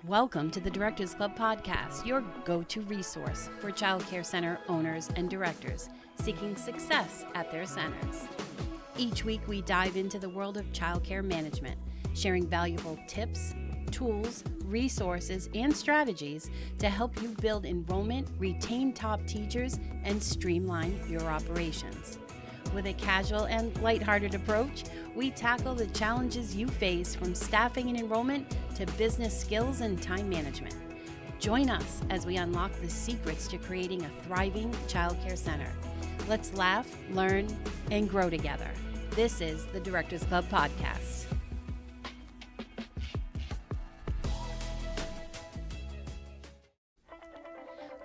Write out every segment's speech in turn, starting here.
Welcome to the Directors Club podcast, your go-to resource for child care center owners and directors seeking success at their centers. Each week, we dive into the world of child care management, sharing valuable tips, tools, resources, and strategies to help you build enrollment, retain top teachers, and streamline your operations. With a casual and lighthearted approach, we tackle the challenges you face from staffing and enrollment to business skills and time management. Join us as we unlock the secrets to creating a thriving child care center. Let's laugh, learn, and grow together. This is the Directors Club podcast.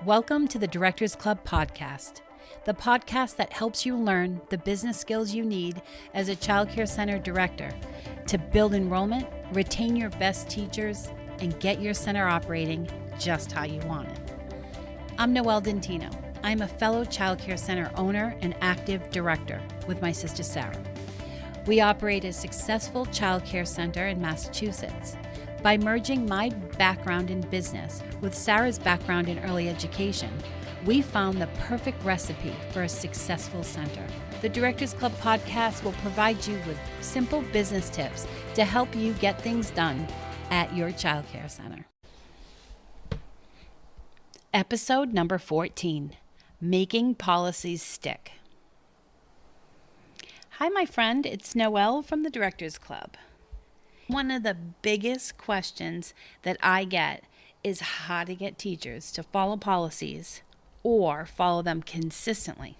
Welcome to the Directors Club podcast, the podcast that helps you learn the business skills you need as a child care center director to build enrollment, retain your best teachers, and get your center operating just how you want it. I'm Noelle Dentino. I'm a fellow child care center owner and active director with my sister Sarah. We operate a successful child care center in Massachusetts. By merging my background in business with Sarah's background in early education, we found the perfect recipe for a successful center. The Directors Club podcast will provide you with simple business tips to help you get things done at your child care center. Episode number 14, Making Policies Stick. Hi, my friend. It's Noelle from the Directors Club. One of the biggest questions that I get is how to get teachers to follow policies or follow them consistently.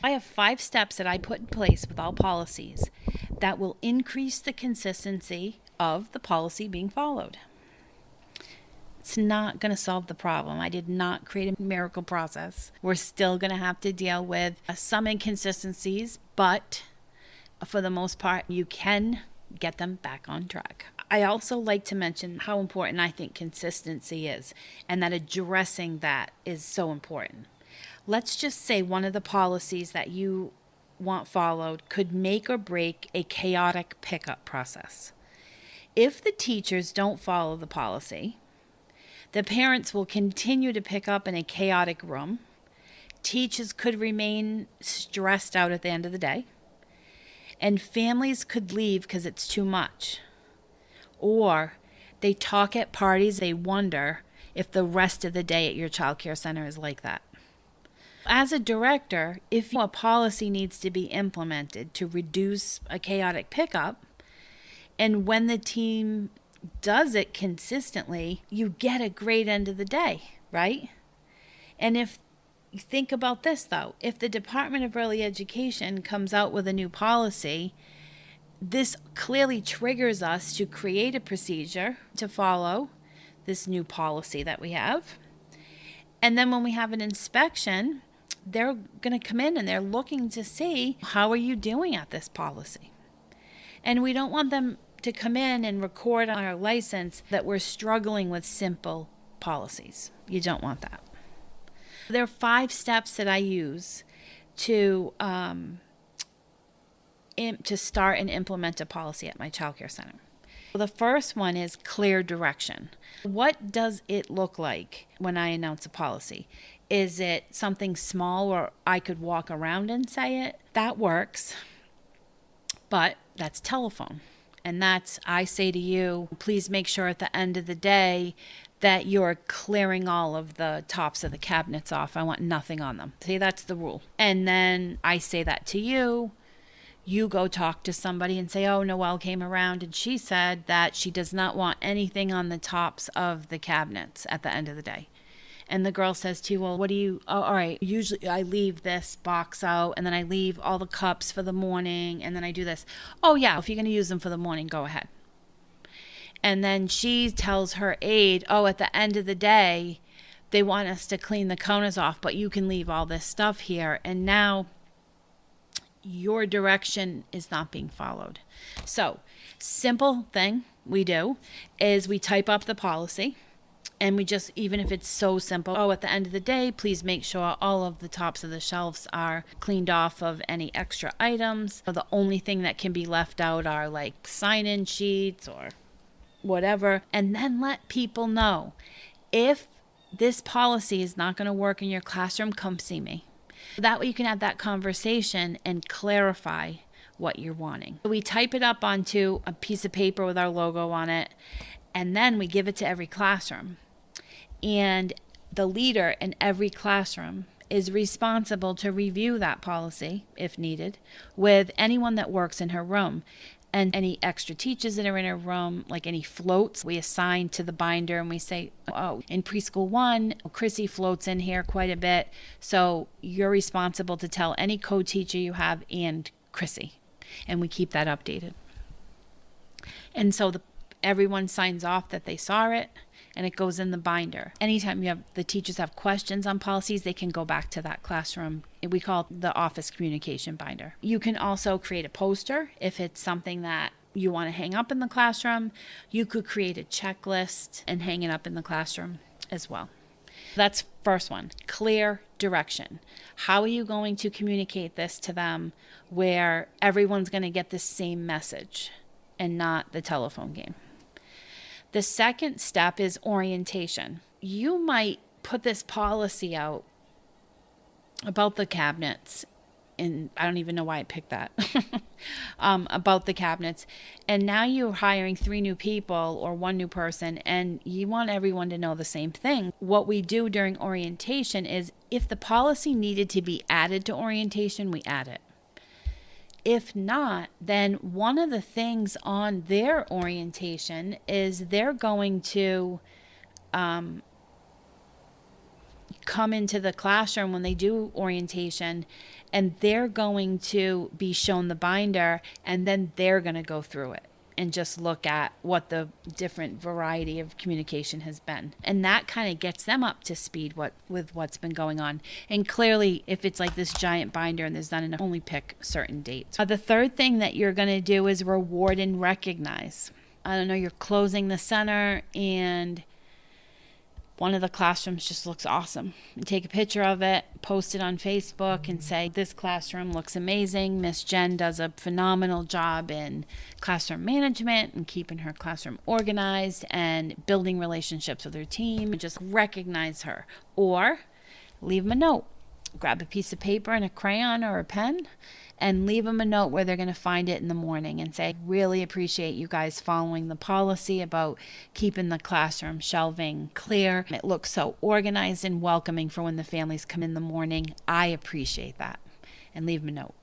I have 5 steps that I put in place with all policies that will increase the consistency of the policy being followed. It's not going to solve the problem. I did not create a miracle process. We're still going to have to deal with some inconsistencies, but for the most part, you can get them back on track. I also like to mention how important I think consistency is, and that addressing that is so important. Let's just say one of the policies that you want followed could make or break a chaotic pickup process. If the teachers don't follow the policy, the parents will continue to pick up in a chaotic room. Teachers could remain stressed out at the end of the day. And families could leave because it's too much. Or they talk at parties, they wonder if the rest of the day at your child care center is like that. As a director, if a policy needs to be implemented to reduce a chaotic pickup, and when the team does it consistently, you get a great end of the day, right? And if you think about this, though, if the Department of Early Education comes out with a new policy, this clearly triggers us to create a procedure to follow this new policy that we have. And then when we have an inspection, they're going to come in and they're looking to see, how are you doing at this policy? And we don't want them to come in and record on our license that we're struggling with simple policies. You don't want that. There are 5 steps that I use to start and implement a policy at my child care center. The first one is clear direction. What does it look like when I announce a policy? Is it something small where I could walk around and say it? That works, but that's telephone. And that's, I say to you, please make sure at the end of the day that you're clearing all of the tops of the cabinets off. I want nothing on them. See, that's the rule. And then I say that to you. You go talk to somebody and say, oh, Noelle came around and she said that she does not want anything on the tops of the cabinets at the end of the day. And the girl says to you, well, all right, usually I leave this box out and then I leave all the cups for the morning and then I do this. Oh yeah, if you're going to use them for the morning, go ahead. And then she tells her aide, oh, at the end of the day, they want us to clean the counters off, but you can leave all this stuff here. And now your direction is not being followed. So, simple thing we do is we type up the policy. And we just, even if it's so simple, oh, at the end of the day, please make sure all of the tops of the shelves are cleaned off of any extra items. So the only thing that can be left out are like sign-in sheets or whatever, and then let people know. If this policy is not going to work in your classroom, come see me. That way you can have that conversation and clarify what you're wanting. We type it up onto a piece of paper with our logo on it, and then we give it to every classroom. And the leader in every classroom is responsible to review that policy, if needed, with anyone that works in her room. And any extra teachers that are in her room, like any floats, we assign to the binder, and we say, oh, in preschool 1, Chrissy floats in here quite a bit. So you're responsible to tell any co-teacher you have and Chrissy. And we keep that updated. And so everyone signs off that they saw it, and it goes in the binder. Anytime the teachers have questions on policies, they can go back to that classroom. We call it the office communication binder. You can also create a poster if it's something that you want to hang up in the classroom. You could create a checklist and hang it up in the classroom as well. That's first one, clear direction. How are you going to communicate this to them where everyone's going to get the same message and not the telephone game? The second step is orientation. You might put this policy out about the cabinets, and I don't even know why I picked that, about the cabinets. And now you're hiring 3 new people or 1 new person, and you want everyone to know the same thing. What we do during orientation is if the policy needed to be added to orientation, we add it. If not, then one of the things on their orientation is they're going to come into the classroom when they do orientation, and they're going to be shown the binder, and then they're going to go through it and just look at what the different variety of communication has been. And that kind of gets them up to speed with what's been going on. And clearly, if it's like this giant binder and there's not enough, only pick certain dates. The third thing that you're going to do is reward and recognize. I don't know, you're closing the center and one of the classrooms just looks awesome. You take a picture of it, post it on Facebook, and say, this classroom looks amazing. Miss Jen does a phenomenal job in classroom management and keeping her classroom organized and building relationships with her team. Just recognize her. Or leave them a note. Grab a piece of paper and a crayon or a pen and leave them a note where they're going to find it in the morning and say, really appreciate you guys following the policy about keeping the classroom shelving clear. It looks so organized and welcoming for when the families come in the morning. I appreciate that. And leave them a note.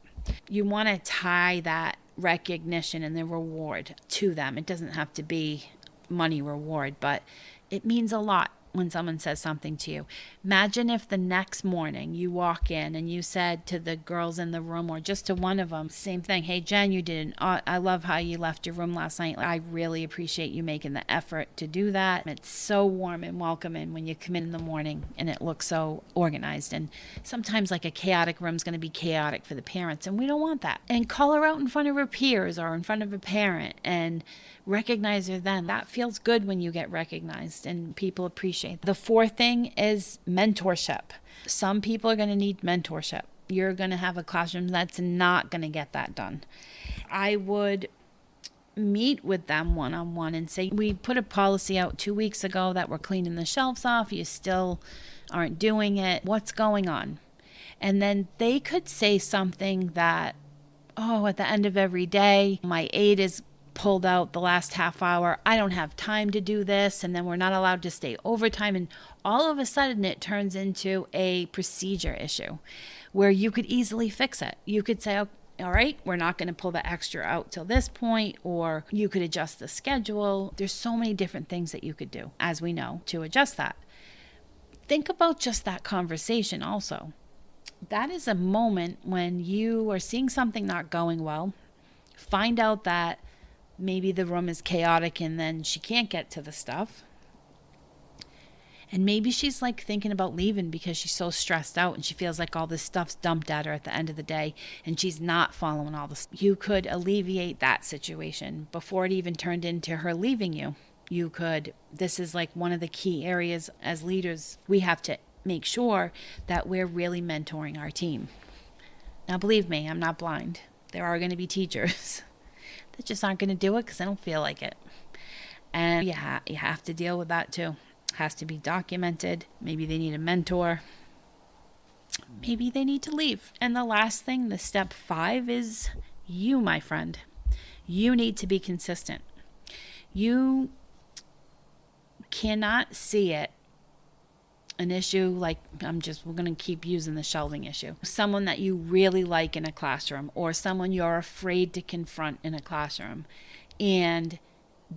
You want to tie that recognition and the reward to them. It doesn't have to be money reward, but it means a lot when someone says something to you. Imagine if the next morning you walk in and you said to the girls in the room, or just to one of them, same thing, hey Jen, you did I love how you left your room last night. I really appreciate you making the effort to do that. It's so warm and welcoming when you come in the morning and it looks so organized. And sometimes like a chaotic room is going to be chaotic for the parents, and we don't want that. And call her out in front of her peers or in front of a parent and recognize her then. That feels good when you get recognized and people appreciate. The fourth thing is mentorship. Some people are going to need mentorship. You're going to have a classroom that's not going to get that done. I would meet with them one-on-one and say, we put a policy out 2 weeks ago that we're cleaning the shelves off. You still aren't doing it. What's going on? And then they could say something that, oh, at the end of every day, my aide is pulled out the last half hour. I don't have time to do this. And then we're not allowed to stay overtime. And all of a sudden it turns into a procedure issue where you could easily fix it. You could say, oh, all right, we're not going to pull the extra out till this point, or you could adjust the schedule. There's so many different things that you could do, as we know, to adjust that. Think about just that conversation also. That is a moment when you are seeing something not going well, find out that maybe the room is chaotic and then she can't get to the stuff. And maybe she's like thinking about leaving because she's so stressed out and she feels like all this stuff's dumped at her at the end of the day and she's not following all this. You could alleviate that situation before it even turned into her leaving you. You could, this is like one of the key areas as leaders, we have to make sure that we're really mentoring our team. Now, believe me, I'm not blind. There are going to be teachers that just aren't going to do it because they don't feel like it. And you have to deal with that too. It has to be documented. Maybe they need a mentor. Maybe they need to leave. And the last thing, the step 5, is you, my friend. You need to be consistent. You cannot see it. An issue like, we're going to keep using the shelving issue. Someone that you really like in a classroom, or someone you're afraid to confront in a classroom, and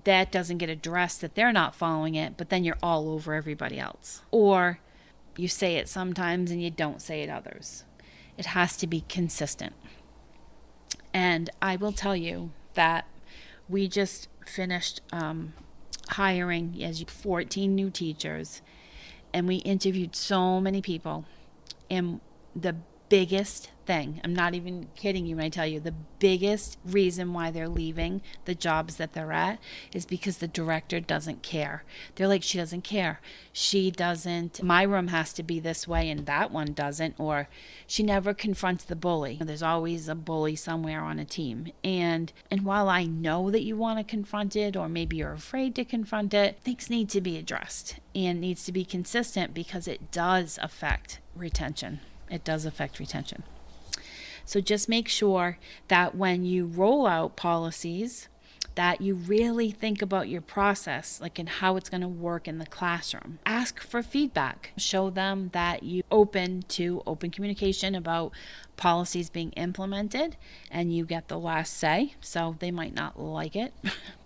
that doesn't get addressed, that they're not following it, but then you're all over everybody else. Or you say it sometimes and you don't say it others. It has to be consistent. And I will tell you that we just finished hiring 14 new teachers, and we interviewed so many people. And the biggest thing, I'm not even kidding you when I tell you, the biggest reason why they're leaving the jobs that they're at is because the director doesn't care. They're like, she doesn't care. She doesn't, my room has to be this way and that one doesn't, or she never confronts the bully. There's always a bully somewhere on a team. And while I know that you want to confront it, or maybe you're afraid to confront it, things need to be addressed and needs to be consistent, because it does affect retention. It does affect retention. So just make sure that when you roll out policies, that you really think about your process, like, and how it's going to work in the classroom. Ask for feedback. Show them that you open to open communication about policies being implemented, and you get the last say. So they might not like it,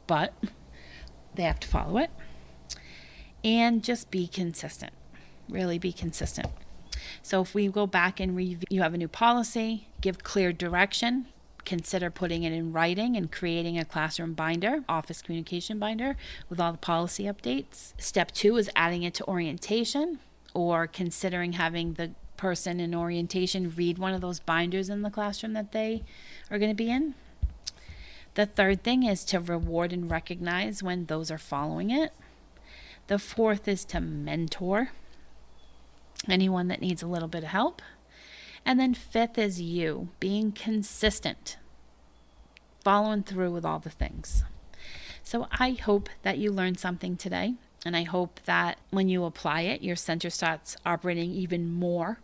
but they have to follow it. And just be consistent. Really be consistent. So if we go back and review, you have a new policy, give clear direction, consider putting it in writing and creating a classroom binder, office communication binder with all the policy updates. Step 2 is adding it to orientation, or considering having the person in orientation read one of those binders in the classroom that they are going to be in. The third thing is to reward and recognize when those are following it. The fourth is to mentor anyone that needs a little bit of help. And then fifth is you being consistent, following through with all the things. So I hope that you learned something today, and I hope that when you apply it, your center starts operating even more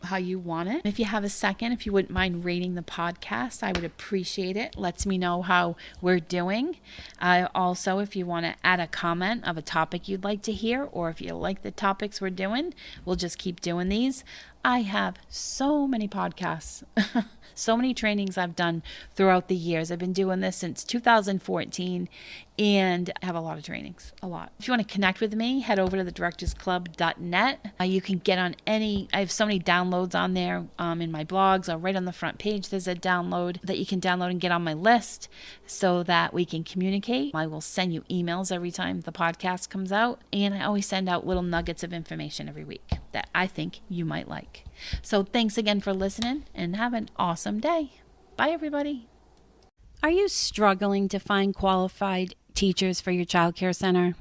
how you want it. If you have a second, if you wouldn't mind rating the podcast, I would appreciate it. Lets me know how we're doing. Also, if you want to add a comment of a topic you'd like to hear, or if you like the topics we're doing, we'll just keep doing these. I have so many podcasts, so many trainings I've done throughout the years. I've been doing this since 2014, and I have a lot of trainings, a lot. If you want to connect with me, head over to thedirectorsclub.net. You can get on I have so many downloads on there in my blogs, or right on the front page, there's a download that you can download and get on my list so that we can communicate. I will send you emails every time the podcast comes out, and I always send out little nuggets of information every week that I think you might like. So thanks again for listening, and have an awesome day. Bye, everybody. Are you struggling to find qualified teachers for your child care center?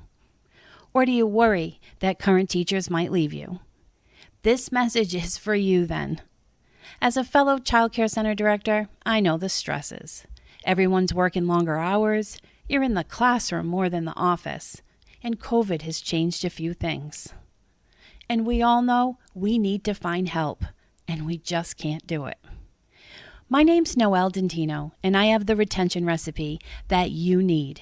Or do you worry that current teachers might leave you? This message is for you then. As a fellow child care center director, I know the stresses. Everyone's working longer hours, you're in the classroom more than the office, and COVID has changed a few things. And we all know we need to find help, and we just can't do it. My name's Noelle Dentino, and I have the retention recipe that you need.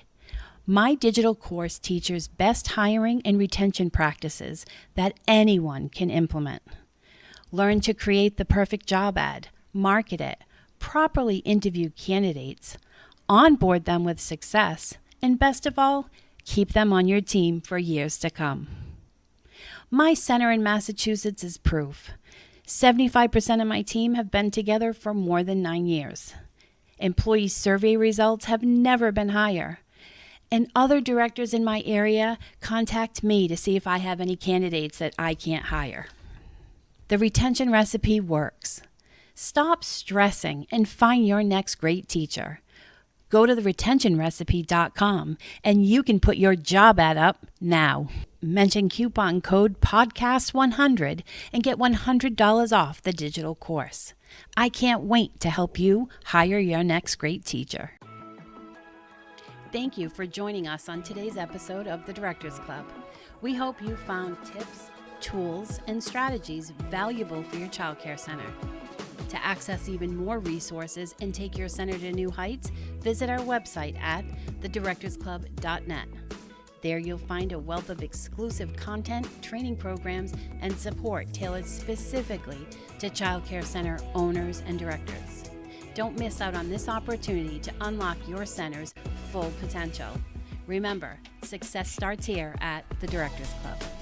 My digital course teaches best hiring and retention practices that anyone can implement. Learn to create the perfect job ad, market it, properly interview candidates, onboard them with success, and best of all, keep them on your team for years to come. My center in Massachusetts is proof. 75% of my team have been together for more than 9 years. Employee survey results have never been higher. And other directors in my area contact me to see if I have any candidates that I can't hire. The retention recipe works. Stop stressing and find your next great teacher. Go to theretentionrecipe.com and you can put your job ad up now. Mention coupon code PODCAST100 and get $100 off the digital course. I can't wait to help you hire your next great teacher. Thank you for joining us on today's episode of the Directors Club. We hope you found tips, tools, and strategies valuable for your childcare center. To access even more resources and take your center to new heights, visit our website at thedirectorsclub.net. There you'll find a wealth of exclusive content, training programs, and support tailored specifically to childcare center owners and directors. Don't miss out on this opportunity to unlock your center's full potential. Remember, success starts here at the Directors Club.